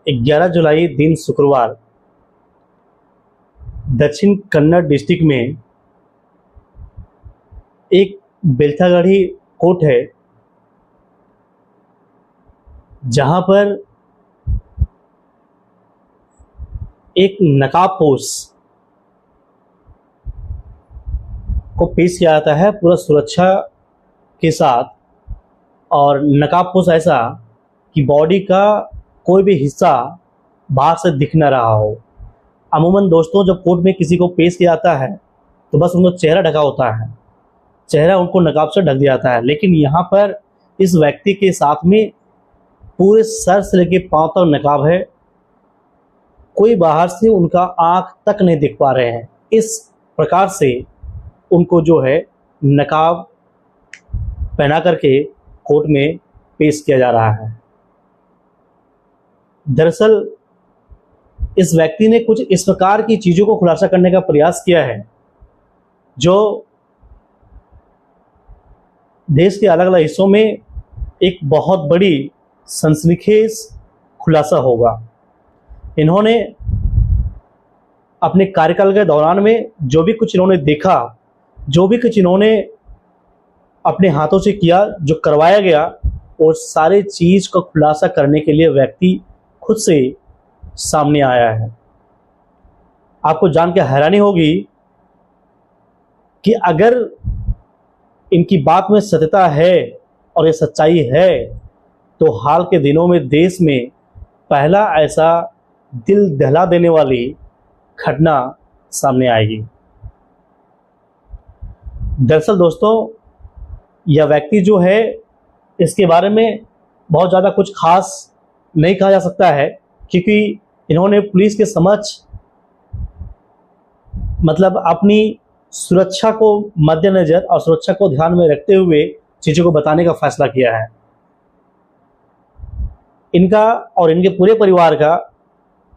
11 जुलाई दिन शुक्रवार दक्षिण कन्नड़ डिस्ट्रिक्ट में एक बेलथागढ़ी कोर्ट है जहां पर एक नकाबपोश को पेश किया जाता है पूरा सुरक्षा के साथ। और नकाबपोश ऐसा कि बॉडी का कोई भी हिस्सा बाहर से दिख न रहा हो। अमूमन दोस्तों जब कोर्ट में किसी को पेश किया जाता है तो बस उनको चेहरा ढका होता है, चेहरा उनको नकाब से ढक दिया जाता है। लेकिन यहाँ पर इस व्यक्ति के साथ में पूरे सर से लेकर पांव तक नकाब है, कोई बाहर से उनका आंख तक नहीं दिख पा रहे हैं। इस प्रकार से उनको जो है नकाब पहना करके कोर्ट में पेश किया जा रहा है। दरअसल इस व्यक्ति ने कुछ इस प्रकार की चीज़ों को खुलासा करने का प्रयास किया है जो देश के अलग अलग हिस्सों में एक बहुत बड़ी सनसनीखेज खुलासा होगा। इन्होंने अपने कार्यकाल के दौरान में जो भी कुछ इन्होंने देखा, जो भी कुछ इन्होंने अपने हाथों से किया, जो करवाया गया, और सारे चीज़ का खुलासा करने के लिए व्यक्ति खुद से सामने आया है। आपको जान के हैरानी होगी कि अगर इनकी बात में सत्यता है और ये सच्चाई है तो हाल के दिनों में देश में पहला ऐसा दिल दहला देने वाली घटना सामने आएगी। दरअसल दोस्तों यह व्यक्ति जो है इसके बारे में बहुत ज़्यादा कुछ खास नहीं कहा जा सकता है, क्योंकि इन्होंने पुलिस के समक्ष मतलब अपनी सुरक्षा को मद्देनजर और सुरक्षा को ध्यान में रखते हुए चीज़ों को बताने का फैसला किया है। इनका और इनके पूरे परिवार का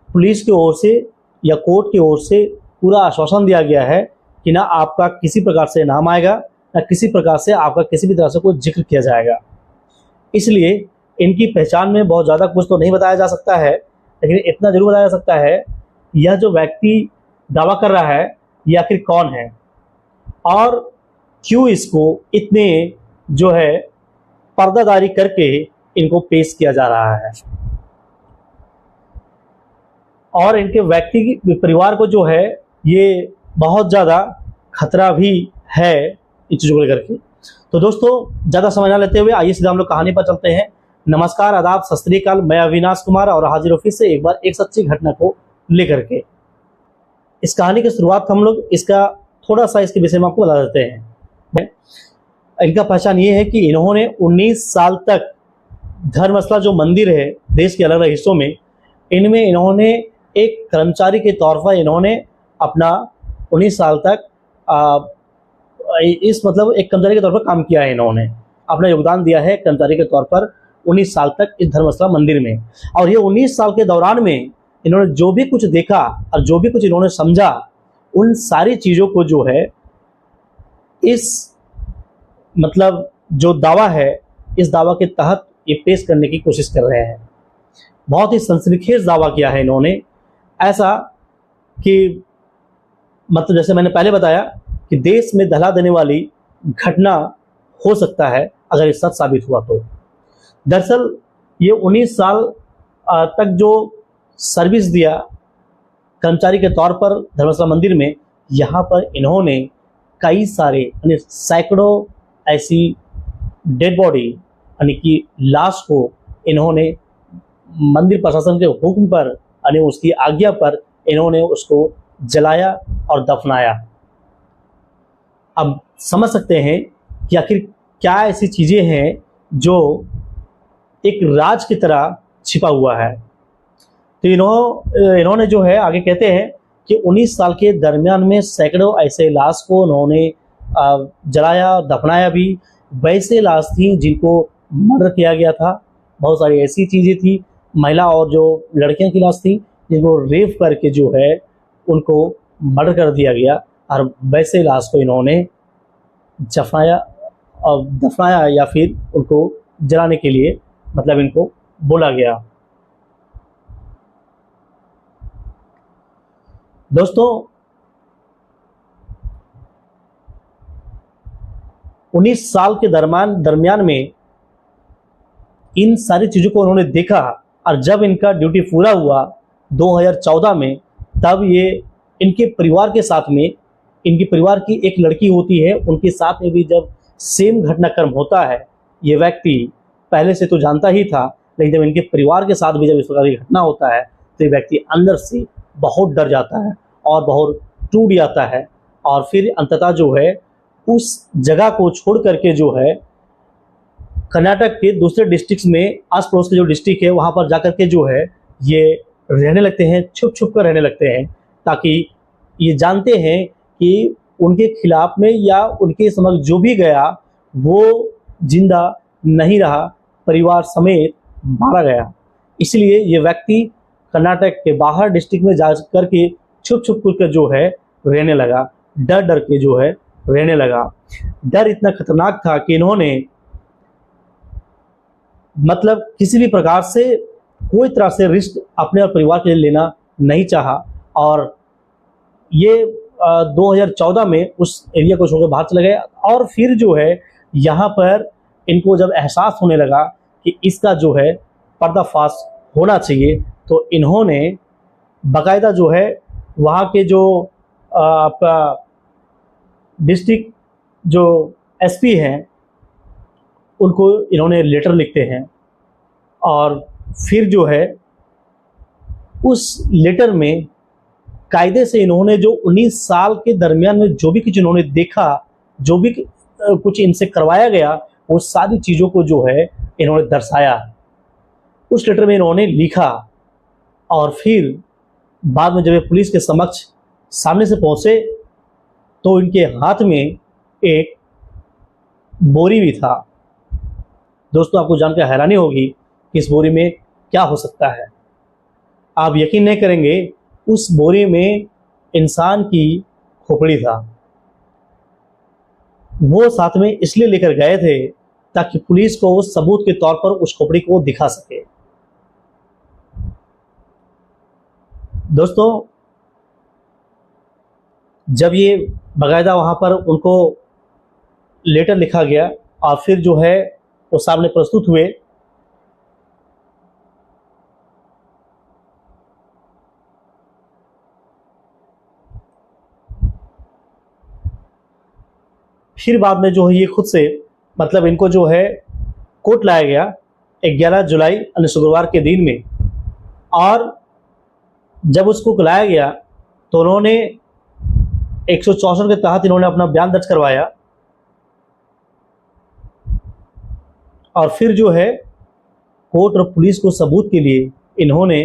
पुलिस की ओर से या कोर्ट की ओर से पूरा आश्वासन दिया गया है कि ना आपका किसी प्रकार से नाम आएगा, ना किसी प्रकार से आपका किसी भी तरह से कोई जिक्र किया जाएगा। इसलिए इनकी पहचान में बहुत ज़्यादा कुछ तो नहीं बताया जा सकता है, लेकिन इतना जरूर बताया जा सकता है यह जो व्यक्ति दावा कर रहा है ये आखिर कौन है और क्यों इसको इतने जो है पर्दादारी करके इनको पेश किया जा रहा है। और इनके व्यक्ति की परिवार को जो है ये बहुत ज़्यादा खतरा भी है इन चीज़ों को लेकर के। तो दोस्तों ज़्यादा समय ना लेते हुए आइए सीधा हम लोग कहानी पर चलते हैं। नमस्कार, आदाब, सत श्री अकाल। मैं अविनाश कुमार और हाजिर ऑफिस से एक बार एक सच्ची घटना को लेकर के। इस कहानी की शुरुआत हम लोग इसका थोड़ा सा इसके विषय में आपको बता देते हैं। इनका पहचान ये है कि इन्होंने 19 साल तक धर्मस्थला जो मंदिर है देश के अलग अलग हिस्सों में, इनमें इन्होंने एक कर्मचारी के तौर पर इन्होंने अपना 19 साल तक इस मतलब एक कर्मचारी के तौर पर काम किया है। इन्होंने अपना योगदान दिया है कर्मचारी के तौर पर 19 साल तक इस धर्मस्थला मंदिर में। और ये 19 साल के दौरान में इन्होंने जो भी कुछ देखा और जो भी कुछ इन्होंने समझा, उन सारी चीज़ों को जो है इस मतलब जो दावा है इस दावा के तहत ये पेश करने की कोशिश कर रहे हैं। बहुत ही सनसनीखेज दावा किया है इन्होंने, ऐसा कि मतलब जैसे मैंने पहले बताया कि देश में दहला देने वाली घटना हो सकता है अगर ये सच साबित हुआ तो। दरअसल ये 19 साल तक जो सर्विस दिया कर्मचारी के तौर पर धर्मस्थला मंदिर में, यहाँ पर इन्होंने कई सारे यानी सैकड़ों ऐसी डेड बॉडी यानी कि लाश को इन्होंने मंदिर प्रशासन के हुक्म पर यानी उसकी आज्ञा पर इन्होंने उसको जलाया और दफनाया। अब समझ सकते हैं कि आखिर क्या ऐसी चीज़ें हैं जो एक राज की तरह छिपा हुआ है। तो इन्होंने जो है आगे कहते हैं कि 19 साल के दरमियान में सैकड़ों ऐसे लाश को उन्होंने जलाया, दफनाया भी। वैसे लाश थी जिनको मर्डर किया गया था, बहुत सारी ऐसी चीज़ें थी, महिला और जो लड़कियों की लाश थी जिनको रेप करके जो है उनको मर्डर कर दिया गया। और वैसे लाश को इन्होंने दफनाया या फिर उनको जलाने के लिए मतलब इनको बोला गया। दोस्तों 19 साल के दरमियान में इन सारी चीज़ों को उन्होंने देखा, और जब इनका ड्यूटी पूरा हुआ 2014 में, तब ये इनके परिवार के साथ में, इनके परिवार की एक लड़की होती है, उनके साथ में भी जब सेम घटनाक्रम होता है, ये व्यक्ति पहले से तो जानता ही था, लेकिन जब इनके परिवार के साथ भी जब इस प्रकार की घटना होता है तो ये व्यक्ति अंदर से बहुत डर जाता है और बहुत टूट जाता है, और फिर अंततः जो है उस जगह को छोड़ करके जो है कर्नाटक के दूसरे डिस्ट्रिक्ट्स में, आस पड़ोस के जो डिस्ट्रिक्ट है वहाँ पर जाकर के जो है ये रहने लगते हैं, छुप छुप कर रहने लगते हैं, ताकि ये जानते हैं कि उनके खिलाफ में या उनके समक्ष जो भी गया वो जिंदा नहीं रहा, परिवार समेत मारा गया। इसलिए ये व्यक्ति कर्नाटक के बाहर डिस्ट्रिक्ट में जा करके छुप छुप कर जो है रहने लगा, डर डर के जो है रहने लगा। डर इतना खतरनाक था कि इन्होंने मतलब किसी भी प्रकार से कोई तरह से रिस्क अपने और परिवार के लिए लेना नहीं चाहा, और ये 2014 में उस एरिया को छोड़कर बाहर चले गए। और फिर जो है यहाँ पर इनको जब एहसास होने लगा कि इसका जो है पर्दाफाश होना चाहिए, तो इन्होंने बाकायदा जो है वहाँ के जो आपका डिस्ट्रिक्ट जो एसपी हैं उनको इन्होंने लेटर लिखते हैं, और फिर जो है उस लेटर में कायदे से इन्होंने जो 19 साल के दरमियान में जो भी कुछ इन्होंने देखा, जो भी कुछ इनसे करवाया गया, वो सारी चीज़ों को जो है इन्होंने दर्शाया, उस लेटर में इन्होंने लिखा। और फिर बाद में जब ये पुलिस के समक्ष सामने से पहुंचे तो इनके हाथ में एक बोरी भी था। दोस्तों आपको जानकर हैरानी होगी कि इस बोरी में क्या हो सकता है। आप यकीन नहीं करेंगे, उस बोरी में इंसान की खोपड़ी था। वो साथ में इसलिए लेकर गए थे ताकि पुलिस को उस सबूत के तौर पर उस खोपड़ी को दिखा सके। दोस्तों जब ये बाकायदा वहाँ पर उनको लेटर लिखा गया और फिर जो है वो सामने प्रस्तुत हुए, फिर बाद में जो है ये खुद से मतलब इनको जो है कोर्ट लाया गया 11 जुलाई यानी शुक्रवार के दिन में। और जब उसको लाया गया तो उन्होंने 164 के तहत इन्होंने अपना बयान दर्ज करवाया, और फिर जो है कोर्ट और पुलिस को सबूत के लिए इन्होंने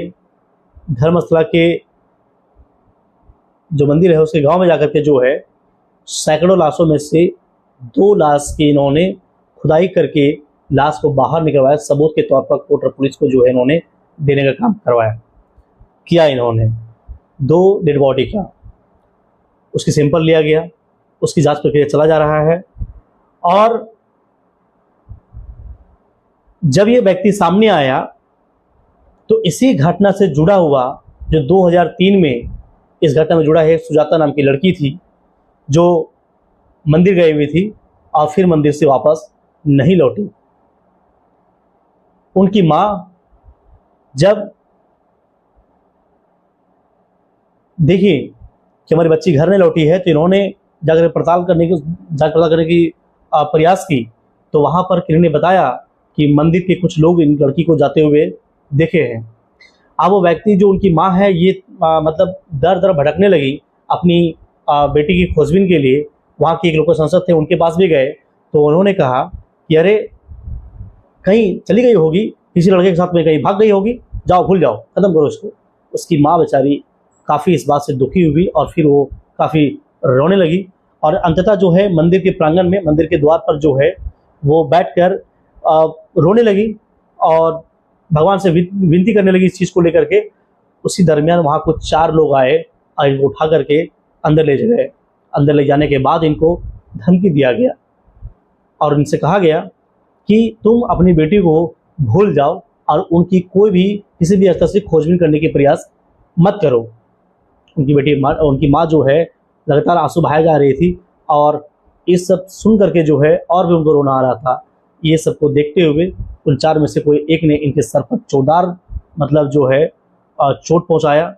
धर्मस्थला के जो मंदिर है उसके गांव में जाकर के जो है सैकड़ों लाशों में से 2 लाश की इन्होंने खुदाई करके लाश को बाहर निकलवाया, सबूत के तौर पर कोर्ट और पुलिस को जो है इन्होंने देने का काम करवाया किया। इन्होंने 2 डेड बॉडी का उसकी सैंपल लिया गया, उसकी जांच प्रक्रिया चला जा रहा है। और जब ये व्यक्ति सामने आया तो इसी घटना से जुड़ा हुआ जो 2003 में इस घटना में जुड़ा है, सुजाता नाम की लड़की थी जो मंदिर गई हुई थी और फिर मंदिर से वापस नहीं लौटी। उनकी माँ जब देखी कि हमारी बच्ची घर नहीं लौटी है तो इन्होंने जाकर जांच पड़ताल करने की प्रयास की, तो वहाँ पर किसी ने बताया कि मंदिर के कुछ लोग इन लड़की को जाते हुए देखे हैं। अब वो व्यक्ति जो उनकी माँ है ये मतलब दर दर भटकने लगी अपनी बेटी की खोजबीन के लिए। वहाँ के एक लोक सांसद थे, उनके पास भी गए तो उन्होंने कहा कि अरे कहीं चली गई होगी, किसी लड़के के साथ में कहीं भाग गई होगी, जाओ भूल जाओ, खत्म करो इसको। उसकी माँ बेचारी काफ़ी इस बात से दुखी हुई और फिर वो काफ़ी रोने लगी, और अंततः जो है मंदिर के प्रांगण में, मंदिर के द्वार पर जो है वो बैठकर रोने लगी और भगवान से विनती करने लगी इस चीज़ को लेकर के। उसी दरमियान वहाँ कुछ 4 लोग आए और इनको उठा करके अंदर ले गए। अंदर ले जाने के बाद इनको धमकी दिया गया और इनसे कहा गया कि तुम अपनी बेटी को भूल जाओ और उनकी कोई भी किसी भी स्तर से खोजबीन करने की प्रयास मत करो। उनकी माँ जो है लगातार आंसू बहाए जा रही थी, और ये सब सुन करके जो है और भी उनको रोना आ रहा था। ये सब को देखते हुए उन 4 में से कोई एक ने इनके सर पर जोरदार मतलब जो है चोट पहुंचाया,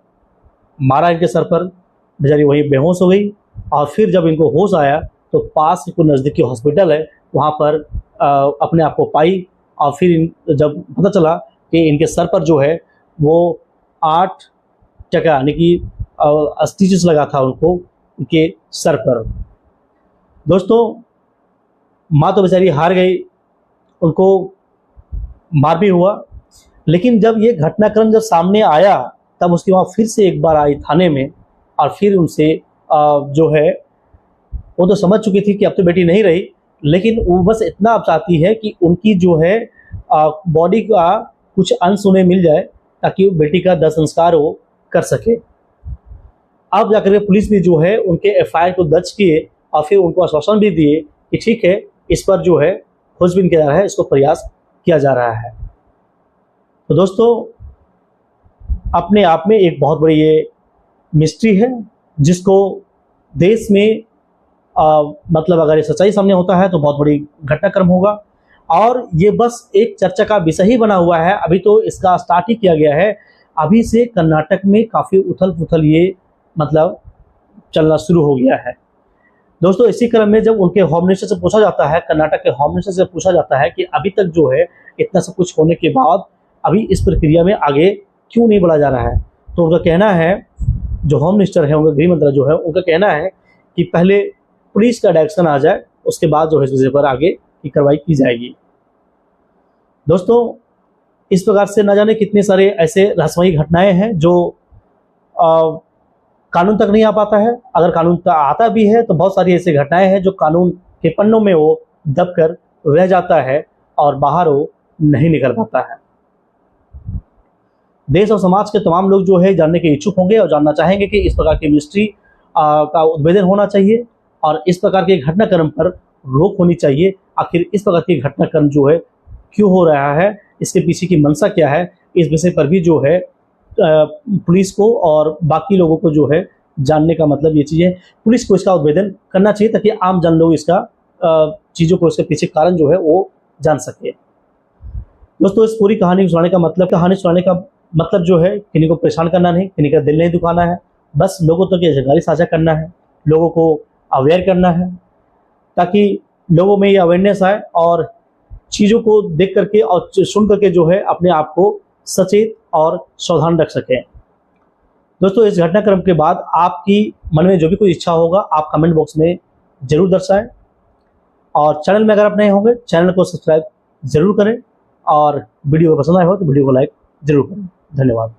मारा इनके सर पर। बेचारी वहीं बेहोश हो गई, और फिर जब इनको होश आया तो पास ही कोई नज़दीकी हॉस्पिटल है, वहाँ पर अपने आप को पाई। और फिर जब पता चला कि इनके सर पर जो है वो 8 टका यानी कि स्टिचेस लगा था उनको उनके सर पर। दोस्तों, माँ तो बेचारी हार गई, उनको मार भी हुआ, लेकिन जब ये घटनाक्रम जब सामने आया तब उसकी माँ फिर से एक बार आई थाने में, और फिर उनसे जो है वो तो समझ चुकी थी कि अब तो बेटी नहीं रही, लेकिन वो बस इतना अब चाहती है कि उनकी जो है बॉडी का कुछ अंश उन्हें मिल जाए ताकि बेटी का दाह संस्कार वो कर सके। अब जाकर के पुलिस भी जो है उनके एफआईआर को दर्ज किए, और फिर उनको आश्वासन भी दिए कि ठीक है, इस पर जो है खोजबीन किया जा रहा है, इसको प्रयास किया जा रहा है। तो दोस्तों, अपने आप में एक बहुत बड़ी ये मिस्ट्री है, जिसको देश में मतलब अगर ये सच्चाई सामने होता है तो बहुत बड़ी घटनाक्रम होगा। और ये बस एक चर्चा का विषय ही बना हुआ है, अभी तो इसका स्टार्ट ही किया गया है। अभी से कर्नाटक में काफ़ी उथल पुथल ये मतलब चलना शुरू हो गया है। दोस्तों, इसी क्रम में जब उनके होम मिनिस्टर से पूछा जाता है, कर्नाटक के होम मिनिस्टर से पूछा जाता है कि अभी तक जो है इतना सब कुछ होने के बाद अभी इस प्रक्रिया में आगे क्यों नहीं बढ़ा जा रहा है, तो उनका कहना है, जो होम मिनिस्टर है, उनका गृह मंत्री जो है, उनका कहना है कि पहले पुलिस का डायरेक्शन आ जाए, उसके बाद जो है इस विषय पर आगे की कार्रवाई की जाएगी। दोस्तों, इस प्रकार से न जाने कितने सारे ऐसे रहस्यमयी घटनाएं हैं जो कानून तक नहीं आ पाता है। अगर कानून तक आता भी है तो बहुत सारी ऐसी घटनाएं हैं जो कानून के पन्नों में वो दब कर रह जाता है और बाहर वो नहीं निकल पाता है। देश और समाज के तमाम लोग जो है जानने के इच्छुक होंगे और जानना चाहेंगे कि इस प्रकार की मिस्ट्री का उद्भेदन होना चाहिए और इस प्रकार के घटनाक्रम पर रोक होनी चाहिए। आखिर इस प्रकार के घटनाक्रम जो है क्यों हो रहा है, इसके पीछे की मंशा क्या है, इस विषय पर भी जो है पुलिस को और बाकी लोगों को जो है जानने का मतलब ये चीज़ है, पुलिस को इसका उद्भेदन करना चाहिए ताकि आम जन लोग इसका चीज़ों को, इसके पीछे कारण जो है वो जान सके। दोस्तों, इस पूरी कहानी सुनाने का मतलब जो है किन्हीं को परेशान करना नहीं, किन्हीं का दिल नहीं दुखाना है, बस लोगों तक ये जानकारी साझा करना है, लोगों को अवेयर करना है ताकि लोगों में ये अवेयरनेस आए और चीज़ों को देख करके और सुन करके जो है अपने आप को सचेत और सावधान रख सकें। दोस्तों, इस घटनाक्रम के बाद आपकी मन में जो भी कोई इच्छा होगा आप कमेंट बॉक्स में ज़रूर दर्शाएं, और चैनल में अगर आप नए होंगे चैनल को सब्सक्राइब ज़रूर करें, और वीडियो पसंद आए हो तो वीडियो को लाइक ज़रूर करें। धन्यवाद।